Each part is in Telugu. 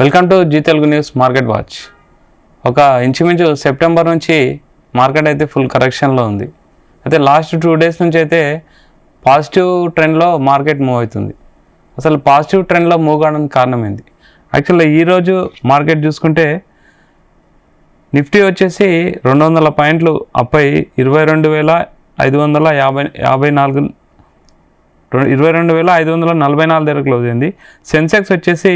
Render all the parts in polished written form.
Welcome to Zee Telugu news market watch. ఒక ఇంచుమించు సెప్టెంబర్ నుంచి మార్కెట్ అయితే ఫుల్ కరెక్షన్లో ఉంది. అయితే లాస్ట్ 2 days నుంచి అయితే పాజిటివ్ ట్రెండ్లో మార్కెట్ మూవ్ అవుతుంది. అసలు పాజిటివ్ ట్రెండ్లో మూవ్ కావడానికి కారణం ఏంటి? యాక్చువల్గా ఈరోజు మార్కెట్ చూసుకుంటే నిఫ్టీ వచ్చేసి 200 పాయింట్లు అప్ అయి 22,544 దగ్గర క్లోజ్ అయింది. సెన్సెక్స్ వచ్చేసి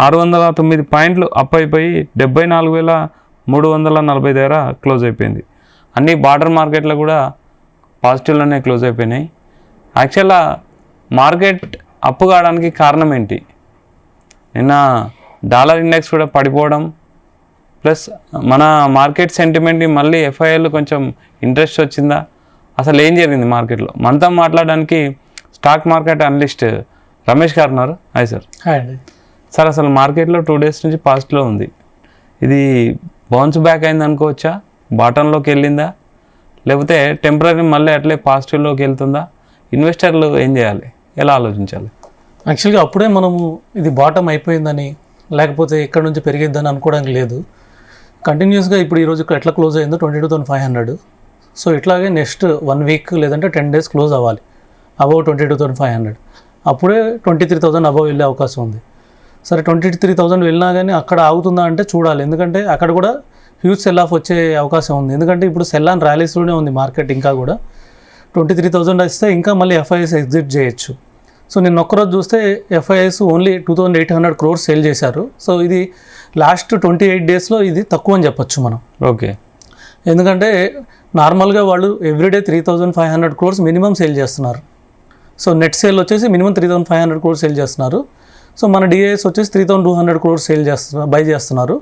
609 పాయింట్లు అప్ అయిపోయి 74,340 దగ్గర క్లోజ్ అయిపోయింది. అన్ని బార్డర్ మార్కెట్లో కూడా పాజిటివ్లోనే క్లోజ్ అయిపోయినాయి. యాక్చువల్గా మార్కెట్ అప్పు కావడానికి కారణం ఏంటి? నిన్న డాలర్ ఇండెక్స్ కూడా పడిపోవడం ప్లస్ మన మార్కెట్ సెంటిమెంట్ని మళ్ళీ ఎఫ్ఐఐలు కొంచెం ఇంట్రెస్ట్ వచ్చిందా, అసలు ఏం జరిగింది మార్కెట్లో? మనతో మాట్లాడడానికి స్టాక్ మార్కెట్ అనలిస్ట్ రమేష్ గారు ఉన్నారు. Hi sir. హాయ్ అండి. సార్, అసలు మార్కెట్లో 2 days నుంచి పాజిటివ్లో ఉంది. ఇది బౌన్స్ బ్యాక్ అయింది అనుకోవచ్చా? బాటంలోకి వెళ్ళిందా, లేకపోతే టెంపరీ మళ్ళీ అట్లే పాజిటివ్లోకి వెళ్తుందా? ఇన్వెస్టర్లు ఏం చేయాలి, ఎలా ఆలోచించాలి? యాక్చువల్గా అప్పుడే మనము ఇది బాటమ్ అయిపోయిందని లేకపోతే ఇక్కడ నుంచి పెరిగిద్దని అనుకోవడానికి లేదు. కంటిన్యూస్గా ఇప్పుడు ఈరోజు ఎట్లా క్లోజ్ అయిందో 22,500. సో ఇట్లాగే నెక్స్ట్ 1 week లేదంటే 10 days క్లోజ్ అవ్వాలి అబౌవ్ 22,500. అప్పుడే 23,000 అబౌవ్ వెళ్ళే అవకాశం ఉంది. సరే 23,000 వెళ్ళినా కానీ అక్కడ ఆగుతుందా అంటే చూడాలి. ఎందుకంటే అక్కడ కూడా హ్యూజ్ సెల్ ఆఫ్ వచ్చే అవకాశం ఉంది. ఎందుకంటే ఇప్పుడు సెల్ ఆన్ ర్యాలీస్లోనే ఉంది మార్కెట్. ఇంకా కూడా 23,000 వస్తే ఇంకా మళ్ళీ ఎఫ్ఐఎస్ ఎగ్జిట్ చేయొచ్చు. సో నిన్న ఒక్కరోజు చూస్తే ఎఫ్ఐఎస్ ఓన్లీ 2,800 crores సేల్ చేశారు. సో ఇది లాస్ట్ 28 daysలో ఇది తక్కువ అని చెప్పొచ్చు మనం. ఓకే. ఎందుకంటే నార్మల్గా వాళ్ళు ఎవ్రీడే 3,500 crores మినిమం సేల్ చేస్తున్నారు. సో నెట్ సేల్ వచ్చేసి మినిమం 3,500 crores సేల్ చేస్తున్నారు. సో మన డిఐఎస్ వచ్చేసి 3,200 crores సేల్ బై చేస్తున్నారు.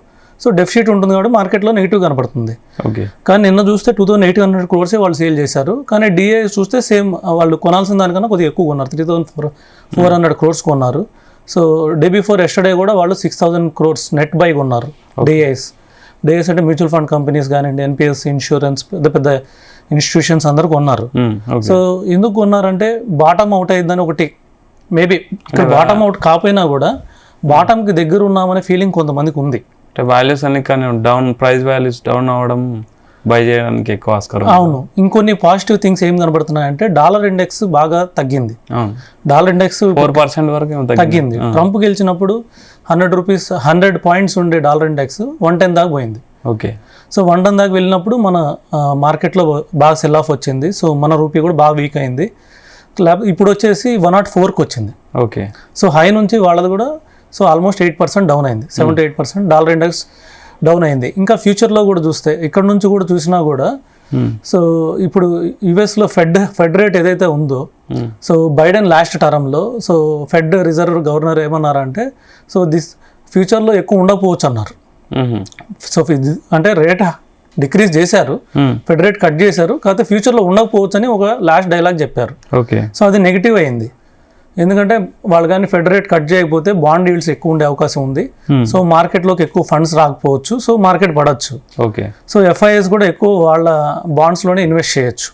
సో డెఫిసిట్ ఉంటుంది కాబట్టి మార్కెట్లో నెగిటివ్ కనపడుతుంది. ఓకే. కానీ నిన్న చూస్తే 2,800 crores వాళ్ళు సేల్ చేశారు. కానీ డిఐఎస్ చూస్తే సేమ్ వాళ్ళు కొనాల్సిన దానికన్నా కొద్దిగా ఎక్కువ కొన్నారు. 3,400 crores కొన్నారు. సో డే బిఫోర్ ఎస్టర్డే కూడా వాళ్ళు 6,000 crores నెట్ బై కొన్నారు. డిఐఎస్ అంటే మ్యూచువల్ ఫండ్ కంపెనీస్ కానివ్వండి, ఎన్పిఎస్, ఇన్సూరెన్స్, పెద్ద పెద్ద ఇన్స్టిట్యూషన్స్ అందరూ కొన్నారు. సో ఎందుకు కొన్నారంటే బాటమ్ అవుట్ అయ్యిందని ఒకటి. మేబీ ఇక్కడ బాటమ్ అవుట్ కాకపోయినా కూడా బాటమ్కి దగ్గర ఉన్నామనే ఫీలింగ్ కొంతమందికి ఉంది. అంటే వాల్యూస్ అన్ని కానీ డౌన్, ప్రైస్ వాల్యూస్ డౌన్ అవ్వడం, బై చేయడానికి ఎక్కువ ఆస్కారం. అవును. ఇంకొన్ని పాజిటివ్ థింగ్స్ ఏం కనబడుతున్నాయంటే డాలర్ ఇండెక్స్ బాగా తగ్గింది. డాలర్ ఇండెక్స్ 4% వరకు తగ్గింది. ట్రంప్ గెలిచినప్పుడు 100 rupees 100 points ఉండే డాలర్ ఇండెక్స్ 110 దాకా పోయింది. ఓకే. సో 110 దాకా వెళ్ళినప్పుడు మన మార్కెట్లో బాగా సెల్ ఆఫ్ వచ్చింది. సో మన రూపీ కూడా బాగా వీక్ అయింది. ఇప్పుడు వచ్చేసి 104కి వచ్చింది. ఓకే. సో హై నుంచి వాళ్ళది కూడా సో ఆల్మోస్ట్ 8% డౌన్ అయింది. 78% డాలర్ ఇండెక్స్ డౌన్ అయింది. ఇంకా ఫ్యూచర్లో కూడా చూస్తే ఇక్కడ నుంచి కూడా చూసినా కూడా సో ఇప్పుడు యుఎస్లో ఫెడ్ రేట్ ఏదైతే ఉందో, సో బైడెన్ లాస్ట్ టర్మ్లో సో ఫెడ్ రిజర్వ్ గవర్నర్ ఏమన్నారంటే సో ఫ్యూచర్లో ఎక్కువ ఉండకపోవచ్చు అన్నారు. సో అంటే రేట్ డిక్రీజ్ చేశారు, ఫెడ్ రేట్ కట్ చేశారు, కాకపోతే ఫ్యూచర్లో ఉండకపోవచ్చు అని ఒక లాస్ట్ డైలాగ్ చెప్పారు. ఓకే. సో అది నెగిటివ్ అయింది. ఎందుకంటే వాళ్ళు కానీ ఫెడ్ రేట్ కట్ చేయకపోతే బాండ్ ఈల్డ్స్ ఎక్కువ ఉండే అవకాశం ఉంది. సో మార్కెట్లోకి ఎక్కువ ఫండ్స్ రాకపోవచ్చు. సో మార్కెట్ పడవచ్చు. ఓకే. సో ఎఫ్ఐఎస్ కూడా ఎక్కువ వాళ్ళ బాండ్స్లోనే ఇన్వెస్ట్ చేయొచ్చు.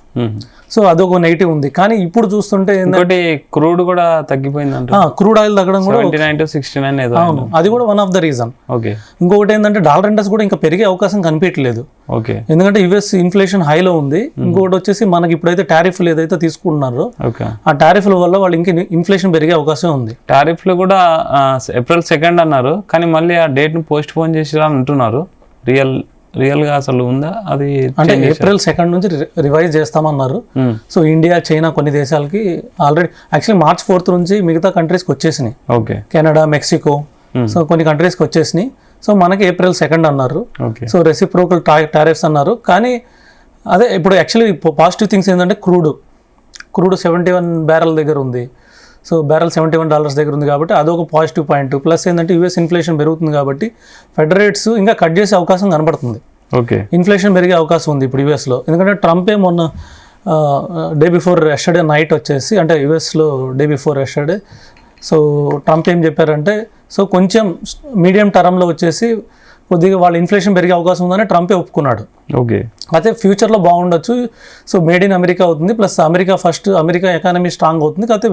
సో అదొక నెగిటివ్ ఉంది. కానీ ఇప్పుడు చూస్తుంటే ఏంటంటే క్రూడ్ కూడా తగ్గిపోయిందంట. క్రూడ్ ఆయిల్ తగ్గడం కూడా 79 to 69. అవును, అది కూడా one of the reason. Okay. ఇంకొకటి ఏంటంటే డాలర్ ఇండెక్స్ కూడా ఇంకా పెరిగే అవకాశం కనిపించట్లేదు. ఓకే. ఎందుకంటే యుఎస్ ఇన్ఫ్లేషన్ హైలో ఉంది. ఇంకొకటి వచ్చేసి మనకి ఇప్పుడైతే టారిఫ్లు ఏదైతే తీసుకుంటున్నారో ఆ టారిఫ్ల వల్ల వాళ్ళు ఇంకా ఇన్ఫ్లేషన్ పెరిగే అవకాశం ఉంది. టారిఫ్లు కూడా April 2 అన్నారు, కానీ మళ్ళీ ఆ డేట్ను పోస్ట్ పోన్ చేసిరా అంటున్నారు. రియల్గా అసలు ఉందా అది? అంటే April 2 నుంచి రివైజ్ చేస్తామన్నారు. సో ఇండియా, చైనా కొన్ని దేశాలకి ఆల్రెడీ యాక్చువల్లీ March 4 నుంచి మిగతా కంట్రీస్కి వచ్చేసినాయి. ఓకే. కెనడా, మెక్సికో, సో కొన్ని కంట్రీస్కి వచ్చేసినాయి. సో మనకి April 2 అన్నారు. సో రెసిప్రోకల్ టారిఫ్స్ అన్నారు. కానీ అదే ఇప్పుడు యాక్చువల్లీ పాజిటివ్ థింగ్స్ ఏంటంటే క్రూడ్ 71 barrel దగ్గర ఉంది. సో బ్యారెల్ $71 దగ్గర ఉంది కాబట్టి అదొక పాజిటివ్ పాయింట్. ప్లస్ ఏంటంటే యుఎస్ ఇన్ఫ్లేషన్ పెరుగుతుంది కాబట్టి ఫెడ్ రేట్స్ ఇంకా కట్ చేసే అవకాశం కనబడుతుంది. ఓకే. ఇన్ఫ్లేషన్ పెరిగే అవకాశం ఉంది ఇప్పుడు యుఎస్లో. ఎందుకంటే ట్రంపే మొన్న డే బిఫోర్ ఎస్టర్డే నైట్ వచ్చేసి, అంటే యుఎస్లో day before yesterday, so Trump ఏం చెప్పారంటే సో కొంచెం మీడియం టర్మ్లో వచ్చేసి కొద్దిగా వాళ్ళ ఇన్ఫ్లేషన్ పెరిగే అవకాశం ఉందని ట్రంపే ఒప్పుకున్నాడు. ఓకే. అయితే ఫ్యూచర్లో బాగుండొచ్చు. సో మేడ్ ఇన్ అమెరికా అవుతుంది, ప్లస్ అమెరికా ఎకానమీ స్ట్రాంగ్ అవుతుంది. కాకపోతే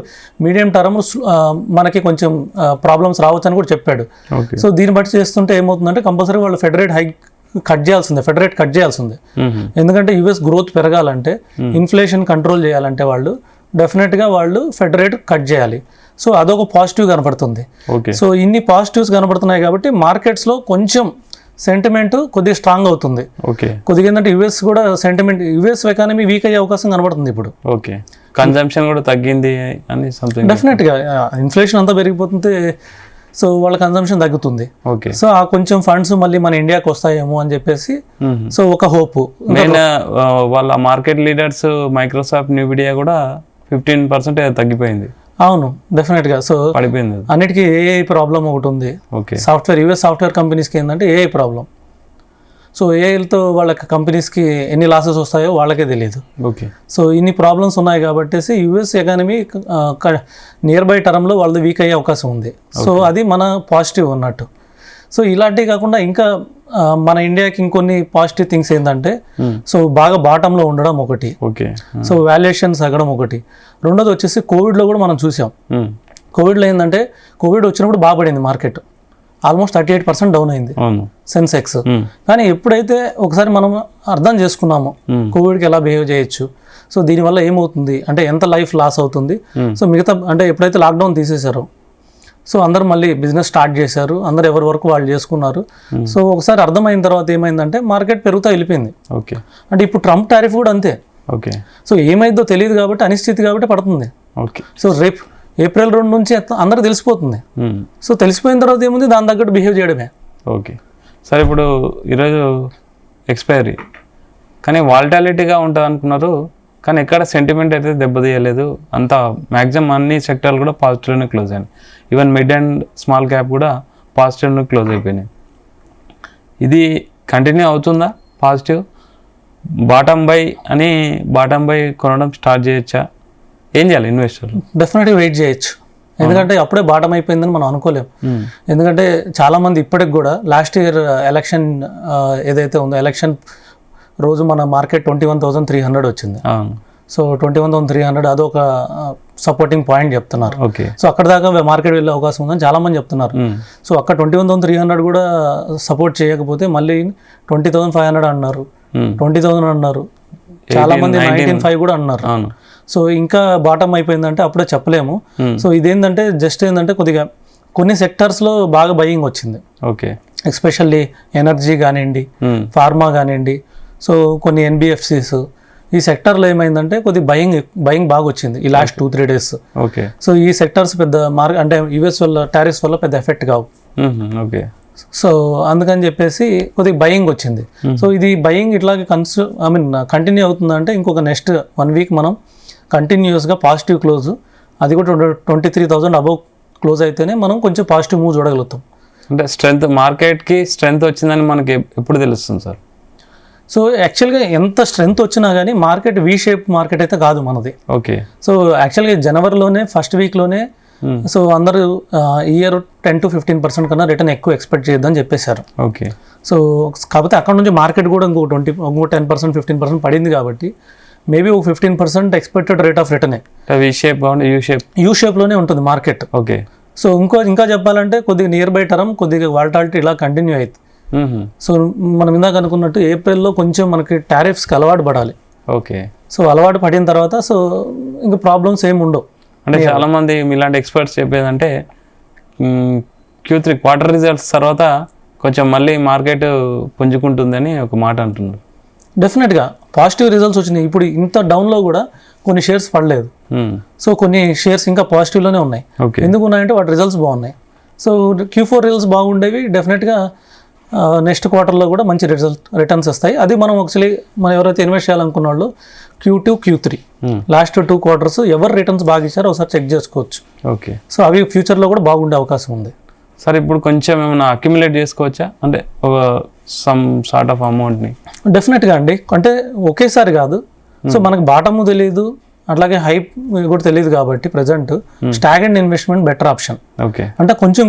మీడియం టర్మ్ మనకి కొంచెం ప్రాబ్లమ్స్ రావచ్చు అని కూడా చెప్పాడు. సో దీన్ని బట్టి చేస్తుంటే ఏమవుతుందంటే కంపల్సరీ వాళ్ళు ఫెడరేట్ కట్ చేయాల్సిందే. ఎందుకంటే యుఎస్ గ్రోత్ పెరగాలంటే, ఇన్ఫ్లేషన్ కంట్రోల్ చేయాలంటే డెఫినెట్గా వాళ్ళు ఫెడరేట్ కట్ చేయాలి. సో అదొక పాజిటివ్ కనపడుతుంది. సో ఇన్ని పాజిటివ్స్ కనపడుతున్నాయి కాబట్టి మార్కెట్స్లో కొంచెం సెంటిమెంట్ కొద్దిగా స్ట్రాంగ్ అవుతుంది. కొద్దిగా ఏంటంటే యుఎస్ ఎకానమీ వీక్ అయ్యే అవకాశం కనబడుతుంది ఇప్పుడు. కన్జంప్షన్ కూడా తగ్గింది అని సంథింగ్. డెఫినెట్గా ఇన్ఫ్లేషన్ అంతా పెరిగిపోతుంది, సో వాళ్ళ కన్జంప్షన్ తగ్గుతుంది. సో ఆ కొంచెం ఫండ్స్ మళ్ళీ మన ఇండియాకి వస్తాయేమో అని చెప్పేసి సో ఒక హోప్. వాళ్ళ మార్కెట్ లీడర్స్ మైక్రోసాఫ్ట్, న్యూవిడియా కూడా 15% తగ్గిపోయింది. అవును, డెఫినెట్గా. సో పడిపోయింది. అన్నిటికీ ఏఐ ప్రాబ్లం ఒకటి ఉంది. యుఎస్ సాఫ్ట్వేర్ కంపెనీస్కి ఏంటంటే ఏఐ ప్రాబ్లం. సో ఏఐతో వాళ్ళకి కంపెనీస్కి ఎన్ని లాసెస్ వస్తాయో వాళ్ళకే తెలియదు. సో ఇన్ని ప్రాబ్లమ్స్ ఉన్నాయి కాబట్టి యుఎస్ ఎకానమీ నియర్ బై టర్మ్లో వాళ్ళది వీక్ అయ్యే అవకాశం ఉంది. సో అది మన పాజిటివ్ అన్నట్టు. సో ఇలాంటివి కాకుండా ఇంకా మన ఇండియాకి ఇంకొన్ని పాజిటివ్ థింగ్స్ ఏంటంటే, సో బాగా బాటంలో ఉండడం ఒకటి, సో వాల్యుయేషన్స్ తగ్గడం ఒకటి. రెండోది వచ్చేసి కోవిడ్లో కూడా మనం చూసాం. కోవిడ్లో ఏంటంటే కోవిడ్ వచ్చినప్పుడు బాగా పడింది మార్కెట్, ఆల్మోస్ట్ 38% డౌన్ అయింది సెన్సెక్స్. కానీ ఎప్పుడైతే ఒకసారి మనం అర్థం చేసుకున్నామో కోవిడ్కి ఎలా బిహేవ్ చేయొచ్చు, సో దీనివల్ల ఏమవుతుంది అంటే ఎంత లైఫ్ లాస్ అవుతుంది, సో మిగతా అంటే ఎప్పుడైతే లాక్డౌన్ తీసేశారో సో అందరు మళ్ళీ బిజినెస్ స్టార్ట్ చేశారు, అందరు ఎవరి వరకు వాళ్ళు చేసుకున్నారు. సో ఒకసారి అర్థమైన తర్వాత ఏమైందంటే మార్కెట్ పెరుగుతూ వెళ్ళిపోయింది. అంటే ఇప్పుడు ట్రంప్ టారిఫ్ కూడా అంతే. సో ఏమైందో తెలియదు కాబట్టి, అనిశ్చితి కాబట్టి పడుతుంది. సో రేపు ఏప్రిల్ 2 నుంచి అందరికి తెలిసిపోతుంది. సో తెలిసిపోయిన తర్వాత ఏముంది, దాని తగ్గట్టు బిహేవ్ చేయడమే. సరే, ఇప్పుడు ఈరోజు ఎక్స్పైరీ కానీ వాల్టాలిటీగా ఉంటుంది అనుకున్నారు, కానీ ఎక్కడ సెంటిమెంట్ అయితే దెబ్బతీయలేదు. అంతా మ్యాక్సిమం అన్ని సెక్టర్లు కూడా పాజిటివ్లోనే క్లోజ్ అయినాయి. Even mid and small cap కూడా పాజిటివ్లో క్లోజ్ అయిపోయినాయి. ఇది కంటిన్యూ అవుతుందా పాజిటివ్? బాటమ్ బై కొనడం స్టార్ట్ చేయొచ్చా? ఏం చేయాలి ఇన్వెస్టర్లు? డెఫినెట్గా వెయిట్ చేయొచ్చు, ఎందుకంటే అప్పుడే బాటమ్ అయిపోయిందని మనం అనుకోలేము. ఎందుకంటే చాలామంది ఇప్పటికి కూడా లాస్ట్ ఇయర్ ఎలక్షన్ ఏదైతే ఉందో, ఎలక్షన్ రోజు మన మార్కెట్ 21,300 వచ్చింది. సో 21,300 అదొక సపోర్టింగ్ పాయింట్ చెప్తున్నారు. సో అక్కడ దాకా మార్కెట్ వెళ్ళే అవకాశం ఉందని చాలామంది చెప్తున్నారు. సో అక్కడ 21,300 కూడా సపోర్ట్ చేయకపోతే మళ్ళీ 20,500 అన్నారు, 20,000 అన్నారు, చాలామంది 19,500 కూడా అన్నారు. సో ఇంకా బాటమ్ అయిపోయిందంటే అప్పుడే చెప్పలేము. సో ఇదేంటంటే జస్ట్ ఏంటంటే కొద్దిగా కొన్ని సెక్టర్స్లో బాగా బయింగ్ వచ్చింది. ఎస్పెషల్లీ ఎనర్జీ కానివ్వండి, ఫార్మా కానివ్వండి, సో కొన్ని ఎన్బిఎఫ్సిస్, ఈ సెక్టర్లో ఏమైందంటే కొద్ది బయింగ్ బాగా వచ్చింది ఈ లాస్ట్ 2-3 డేస్. సో ఈ సెక్టర్స్ పెద్ద అంటే యుఎస్ వల్ల టారిఫ్స్ వల్ల పెద్ద ఎఫెక్ట్ కావు. సో అందుకని చెప్పేసి కొద్దిగా బయింగ్ వచ్చింది. సో ఇది బయింగ్ ఇట్లాగే కంటిన్యూ అవుతుందంటే ఇంకొక నెక్స్ట్ 1 వీక్ మనం కంటిన్యూస్గా పాజిటివ్ క్లోజ్, అది కూడా 23,000 అబౌవ్ క్లోజ్ అయితేనే మనం కొంచెం పాజిటివ్ మూవ్ చూడగలుగుతాం. అంటే మార్కెట్కి స్ట్రెంత్ వచ్చిందని మనకి ఎప్పుడు తెలుస్తుంది సార్? సో యాక్చువల్గా ఎంత స్ట్రెంత్ వచ్చినా కానీ మార్కెట్ వి షేప్ మార్కెట్ అయితే కాదు మనది. సో యాక్చువల్గా జనవరిలోనే ఫస్ట్ వీక్లోనే సో అందరూ ఇయర్ 10 to 15% కన్నా రిటర్న్ ఎక్కువ ఎక్స్పెక్ట్ చేయొద్దని చెప్పేశారు. సో కాకపోతే అక్కడ నుంచి మార్కెట్ కూడా ఇంకో 10%, 15% పడింది కాబట్టి మేబీ ఒక 15% ఎక్స్పెక్టెడ్ రేట్ ఆఫ్ రిటర్నే యూ షేప్లోనే ఉంటుంది మార్కెట్. సో ఇంకా చెప్పాలంటే కొద్దిగా నియర్ బై టర్మ్ కొద్దిగా వాల్టాలిటీ ఇలా కంటిన్యూ అవుతుంది. సో మనం ఇందాక అనుకున్నట్టు ఏప్రిల్లో కొంచెం మనకి టారిఫ్స్కి అలవాటు పడాలి. సో అలవాటు పడిన తర్వాత సో ఇంకా ప్రాబ్లమ్స్ ఏమి ఉండవు. అంటే చాలామంది ఇలాంటి ఎక్స్పర్ట్స్ చెప్పేదంటే Q3 క్వార్టర్ రిజల్ట్స్ తర్వాత కొంచెం మళ్ళీ మార్కెట్ పుంజుకుంటుందని ఒక మాట అంటున్నారు. డెఫినెట్గా పాజిటివ్ రిజల్ట్స్ వచ్చినాయి. ఇప్పుడు ఇంత డౌన్లో కూడా కొన్ని షేర్స్ పడలేదు. సో కొన్ని షేర్స్ ఇంకా పాజిటివ్లోనే ఉన్నాయి. ఎందుకు ఉన్నాయంటే వాటి రిజల్ట్స్ బాగున్నాయి. సో Q4 రిజల్ట్స్ బాగుండేవి, డెఫినెట్గా నెక్స్ట్ క్వార్టర్లో కూడా మంచి రిటర్న్స్ వస్తాయి. అది మనం ఎవరైతే ఇన్వెస్ట్ చేయాలనుకున్న వాళ్ళు Q2, Q3 లాస్ట్ 2 క్వార్టర్స్ ఎవరు రిటర్న్స్ బాగా ఇచ్చారో ఒకసారి చెక్ చేసుకోవచ్చు. సో అవి ఫ్యూచర్లో కూడా బాగుండే అవకాశం ఉంది. సార్ ఇప్పుడు కొంచెం ఏమైనా అక్యుములేట్ చేసుకోవచ్చా, అంటే ఒక సమ్ సార్ట్ ఆఫ్ అమౌంట్ని? డెఫినెట్గా అండి, అంటే ఒకేసారి కాదు. సో మనకు బాటము తెలియదు, అట్లాగే హైప్ కూడా తెలియదు కాబట్టి present stagnant investment better option. Okay. అంటే కొంచెం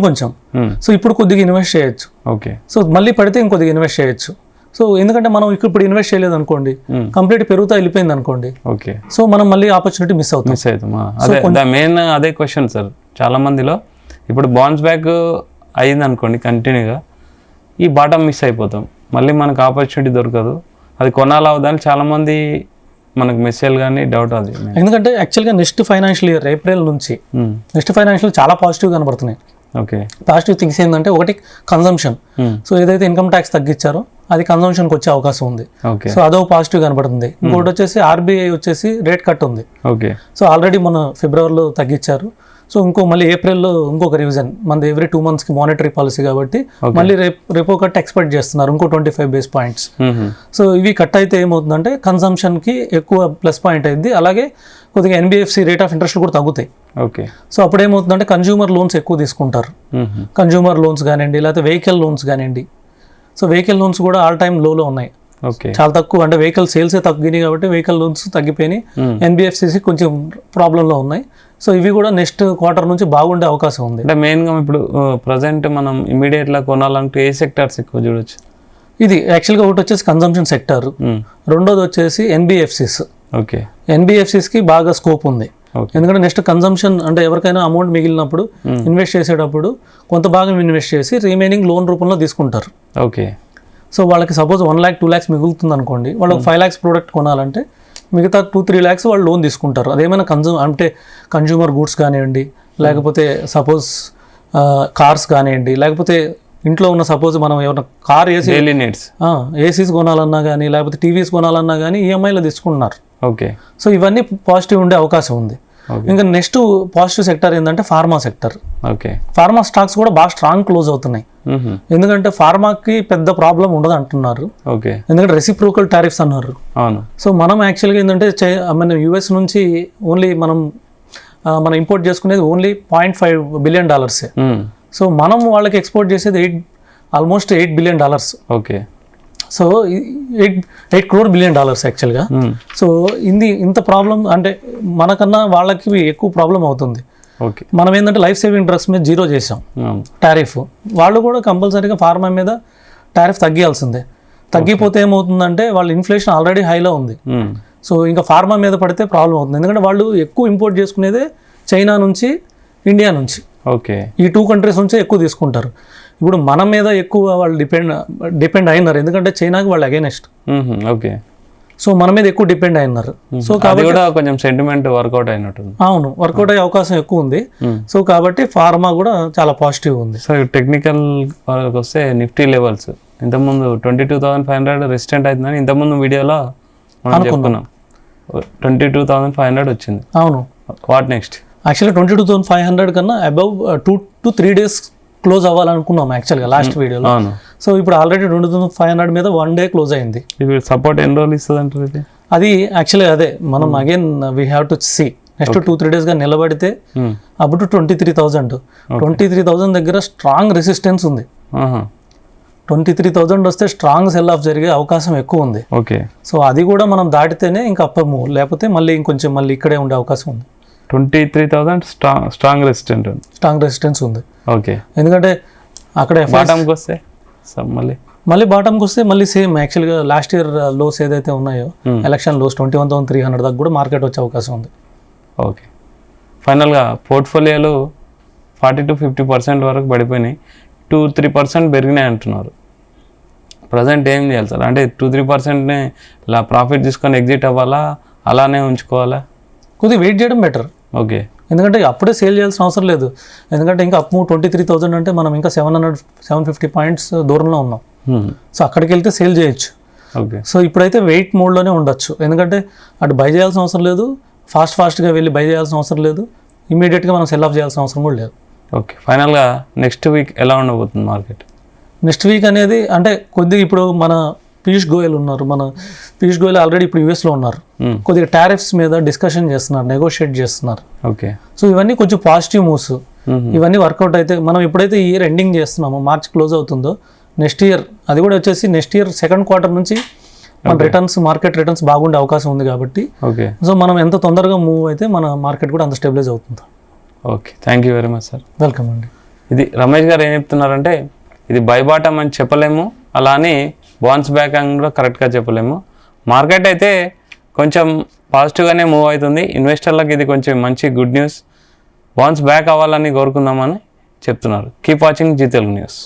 సో ఇప్పుడు కొద్దిగా ఇన్వెస్ట్ చేయొచ్చు. ఓకే. సో మళ్ళీ పడితే ఇంకొద్దిగా ఇన్వెస్ట్ చేయొచ్చు. సో ఎందుకంటే మనం ఇప్పుడు ఇన్వెస్ట్ చేయలేదు అనుకోండి, కంప్లీట్ పెరుగుతా వెళ్ళిపోయింది అనుకోండి, ఓకే, సో మనం మళ్ళీ ఆపర్చునిటీ మిస్ అవుతాం. అదే మెయిన్ అదే క్వశ్చన్ సార్ చాలా మందిలో. ఇప్పుడు బౌన్స్ బ్యాక్ అయింది అనుకోండి కంటిన్యూగా, ఈ బాటమ్ మిస్ అయిపోతాం, మళ్ళీ మనకు ఆపర్చునిటీ దొరకదు, అది కొనాలా అవుదని చాలామంది మనకు మెసేజ్ కానీ డౌట్ అది. ఎందుకంటే యాక్చువల్గా నెక్స్ట్ ఫైనాన్షియల్ ఇయర్ ఏప్రిల్ నుంచి నెక్స్ట్ ఫైనాన్షియల్ చాలా పాజిటివ్ కనబడుతున్నాయి. ఓకే. పాజిటివ్ థింగ్స్ ఏంటంటే ఒకటి కన్సంప్షన్. సో ఏదైతే ఇన్కమ్ ట్యాక్స్ తగ్గించారో అది కన్సంప్షన్కి వచ్చే అవకాశం ఉంది. సో అదో పాజిటివ్ కనబడుతుంది. ఇంకోటి వచ్చేసి ఆర్బీఐ వచ్చేసి రేట్ కట్ ఉంది. ఓకే. సో ఆల్రెడీ మన ఫిబ్రవరిలో తగ్గించారు. సో ఇంకో మళ్ళీ ఏప్రిల్లో ఇంకొక రివిజన్, మనది ఎవ్రీ 2 monthsకి మానిటరీ పాలసీ కాబట్టి మళ్ళీ రెపో కట్ ఎక్స్పెక్ట్ చేస్తున్నారు, ఇంకో 25 basis points. సో ఇవి కట్ అయితే ఏమవుతుందంటే కన్సంప్షన్కి ఎక్కువ ప్లస్ పాయింట్ అయింది. అలాగే కొద్దిగా ఎన్బిఎఫ్సి రేట్ ఆఫ్ ఇంట్రెస్ట్ కూడా తగ్గుతాయి. ఓకే. సో అప్పుడు ఏమవుతుందంటే కన్జ్యూమర్ లోన్స్ ఎక్కువ తీసుకుంటారు. కన్జ్యూమర్ లోన్స్ కానివ్వండి, లేకపోతే వెహికల్ లోన్స్ కానివ్వండి. సో వెహికల్ లోన్స్ కూడా ఆల్ టైమ్ లోలో ఉన్నాయి. ఓకే. చాలా తక్కువ, అంటే వెహికల్ సేల్సే తగ్గినాయి కాబట్టి వెహికల్ లోన్స్ తగ్గిపోయినాయి. ఎన్బిఎఫ్సిసి కొంచెం ప్రాబ్లంలో ఉన్నాయి. సో ఇవి కూడా నెక్స్ట్ క్వార్టర్ నుంచి బాగుండే అవకాశం ఉంది. అంటే మెయిన్గా ఇప్పుడు ప్రజెంట్ మనం ఇమీడియట్గా కొనాలంటే ఏ సెక్టార్స్ ఎక్కువ చూడొచ్చు? ఇది యాక్చువల్గా ఒకటి వచ్చేసి కన్సంప్షన్ సెక్టర్, రెండోది వచ్చేసి ఎన్బిఎఫ్సిస్. ఓకే. ఎన్బిఎఫ్సిస్కి బాగా స్కోప్ ఉంది. ఎందుకంటే నెక్స్ట్ కన్సంప్షన్ అంటే ఎవరికైనా అమౌంట్ మిగిలినప్పుడు ఇన్వెస్ట్ చేసేటప్పుడు కొంత భాగం ఇన్వెస్ట్ చేసి రిమైనింగ్ లోన్ రూపంలో తీసుకుంటారు. ఓకే. సో వాళ్ళకి సపోజ్ 1 lakh 2 lakhs మిగులుతుంది అనుకోండి, వాళ్ళకి 5 lakhs ప్రోడక్ట్ కొనాలంటే మిగతా 2-3 lakhs వాళ్ళు లోన్ తీసుకుంటారు. అదేమైనా అంటే కన్జ్యూమర్ గూడ్స్ కానివ్వండి, లేకపోతే సపోజ్ కార్స్ కానివ్వండి, లేకపోతే ఇంట్లో ఉన్న సపోజ్ మనం ఏమైనా కార్ ఏసీస్ కొనాలన్నా కానీ, లేకపోతే టీవీస్ కొనాలన్నా కానీ ఈఎంఐలో తీసుకుంటున్నారు. ఓకే. సో ఇవన్నీ పాజిటివ్ ఉండే అవకాశం ఉంది. ఇంకా నెక్స్ట్ పాజిటివ్ సెక్టర్ ఏంటంటే pharma sector. Okay. Pharma stocks కూడా బాగా స్ట్రాంగ్ క్లోజ్ అవుతున్నాయి. ఎందుకంటే ఫార్మాకి పెద్ద ప్రాబ్లం ఉండదు అంటున్నారు. ఓకే. ఎందుకంటే రెసిప్రోకల్ టారిఫ్స్ అన్నారు. అవును. సో మనం యాక్చువల్గా ఏంటంటే మన యుఎస్ నుంచి ఓన్లీ మనం ఇంపోర్ట్ చేసుకునేది ఓన్లీ $0.5 billion. సో మనం వాళ్ళకి ఎక్స్పోర్ట్ చేసేది almost $8 billion. Okay. So $8 crore billion యాక్చువల్గా. సో ఇంత ప్రాబ్లం అంటే మనకన్నా వాళ్ళకి ఎక్కువ ప్రాబ్లం అవుతుంది. ఓకే. మనం ఏంటంటే లైఫ్ సేవింగ్ డ్రగ్స్ మీద 0 చేసాం టారిఫ్. వాళ్ళు కూడా కంపల్సరీగా ఫార్మా మీద టారిఫ్ తగ్గియాల్సిందే. తగ్గిపోతే ఏమవుతుందంటే వాళ్ళు ఇన్ఫ్లేషన్ ఆల్రెడీ హైలో ఉంది. సో ఇంకా ఫార్మా మీద పడితే ప్రాబ్లం అవుతుంది. ఎందుకంటే వాళ్ళు ఎక్కువ ఇంపోర్ట్ చేసుకునేదే చైనా నుంచి, ఇండియా నుంచి. ఓకే. ఈ 2 countries నుంచే ఎక్కువ తీసుకుంటారు. ఇప్పుడు మన మీద ఎక్కువ వాళ్ళు డిపెండ్ అయినారు, ఎందుకంటే చైనాకి వాళ్ళు అగైనెస్ట్. ఓకే. సో మన మీద ఎక్కువ డిపెండ్ అయినారు. సో కాబట్టి కూడా కొంచెం సెంటిమెంట్ వర్కౌట్ అయినట్టుంది. అవును, వర్కౌట్ అయ్యే అవకాశం ఎక్కువ ఉంది. సో కాబట్టి ఫార్మా కూడా చాలా పాజిటివ్ ఉంది. సో టెక్నికల్ వస్తే నిఫ్టీ లెవెల్స్ ఇంతకుముందు 22,500 రెసిస్టెంట్ అవుతుందని ఇంతకుముందు వీడియోలో మనం చెప్పుకున్నాం. 22,500 వచ్చింది. అవును. What next? యాక్చువల్గా 22,500 కన్నా అబౌవ్ 2 to 3 days క్లోజ్ అవ్వాలనుకున్నాం యాక్చువల్గా లాస్ట్ వీడియోలో. అవును. సో ఇప్పుడు ఆల్రెడీ 22,500 మీద 1 day క్లోజ్ అయింది. ఇప్పుడు సపోర్ట్ ఎన్ని రోజులు ఇస్తుంది అంటారు ఇది? అది యాక్చువల్గా అదే మనం again we have to see next 2-3 days గా నిలబడితే అప్ టు 23,000. 23,000 దగ్గర స్ట్రాంగ్ రెసిస్టెన్స్ ఉంది. 23,000 వస్తే స్ట్రాంగ్ సెల్ ఆఫ్ జరిగే అవకాశం ఎక్కువ ఉంది. ఓకే. సో అది కూడా మనం దాటితేనే ఇంకా అప్పర్ మూవ్, లేకపోతే మళ్ళీ ఇంకొంచెం మళ్ళీ ఇక్కడే ఉండే అవకాశం ఉంది. 23,000 స్ట్రాంగ్ రెసిస్టెన్స్ ఉంది. ఓకే. ఎందుకంటే అక్కడ బాటంకి వస్తే మళ్ళీ బాటంకి వస్తే మళ్ళీ సేమ్ యాక్చువల్గా లాస్ట్ ఇయర్ లోస్ ఏదైతే ఉన్నాయో ఎలక్షన్ లోస్ 21,300 దాకా కూడా మార్కెట్ వచ్చే అవకాశం ఉంది. ఓకే. ఫైనల్గా పోర్ట్ఫోలియోలు 40-50% వరకు పడిపోయినాయి, 2-3% పెరిగినాయి అంటున్నారు. ప్రజెంట్ ఏం చేయాలి సార్? అంటే 2-3%నే ఇలా ప్రాఫిట్ తీసుకొని ఎగ్జిట్ అవ్వాలా, అలానే ఉంచుకోవాలా? కొద్దిగా వెయిట్ చేయడం బెటర్. ఓకే. ఎందుకంటే అప్పుడే సేల్ చేయాల్సిన అవసరం లేదు. ఎందుకంటే ఇంకా అప్ 23,000 అంటే మనం ఇంకా 750 పాయింట్స్ దూరంలో ఉన్నాం. సో అక్కడికి వెళ్తే సేల్ చేయొచ్చు. ఓకే. సో ఇప్పుడైతే వెయిట్ మోడ్లోనే ఉండొచ్చు. ఎందుకంటే అటు బై చేయాల్సిన అవసరం లేదు, ఫాస్ట్గా వెళ్ళి బై చేయాల్సిన అవసరం లేదు, ఇమీడియట్గా మనం సెల్ ఆఫ్ చేయాల్సిన అవసరం కూడా లేదు. ఓకే. ఫైనల్గా నెక్స్ట్ వీక్ ఎలా ఉండబోతుంది మార్కెట్? నెక్స్ట్ వీక్ అనేది అంటే కొద్దిగా ఇప్పుడు మన పీయూష్ గోయల్ ఉన్నారు. మన పీయూష్ గోయల్ ఆల్రెడీ ఇప్పుడు యూఎస్లో ఉన్నారు. కొద్దిగా టారిఫ్స్ మీద డిస్కషన్ చేస్తున్నారు, నెగోషియేట్ చేస్తున్నారు. ఓకే. సో ఇవన్నీ కొంచెం పాజిటివ్ మూవ్స్. ఇవన్నీ వర్కౌట్ అయితే మనం ఎప్పుడైతే ఈ ఇయర్ ఎండింగ్ చేస్తున్నామో, మార్చ్ క్లోజ్ అవుతుందో, నెక్స్ట్ ఇయర్ అది కూడా వచ్చేసి నెక్స్ట్ ఇయర్ 2nd quarter నుంచి మన రిటర్న్స్ మార్కెట్ రిటర్న్స్ బాగుండే అవకాశం ఉంది కాబట్టి ఓకే. సో మనం ఎంత తొందరగా మూవ్ అయితే మన మార్కెట్ కూడా అంత స్టెబిలైజ్ అవుతుంది. Okay, thank you very much sir. Welcome అండి. ఇది రమేష్ గారు ఏం చెప్తున్నారంటే ఇది బై బాటమ్ అని చెప్పలేము, అలా అని బౌన్స్ బ్యాక్ అని కూడా కరెక్ట్గా చెప్పలేము. మార్కెట్ అయితే కొంచెం పాజిటివ్గానే మూవ్ అవుతుంది. ఇన్వెస్టర్లకు ఇది కొంచెం మంచి గుడ్ న్యూస్. బౌన్స్ బ్యాక్ అవ్వాలని కోరుకుందామని చెప్తున్నారు. Keep watching Zee Telugu news.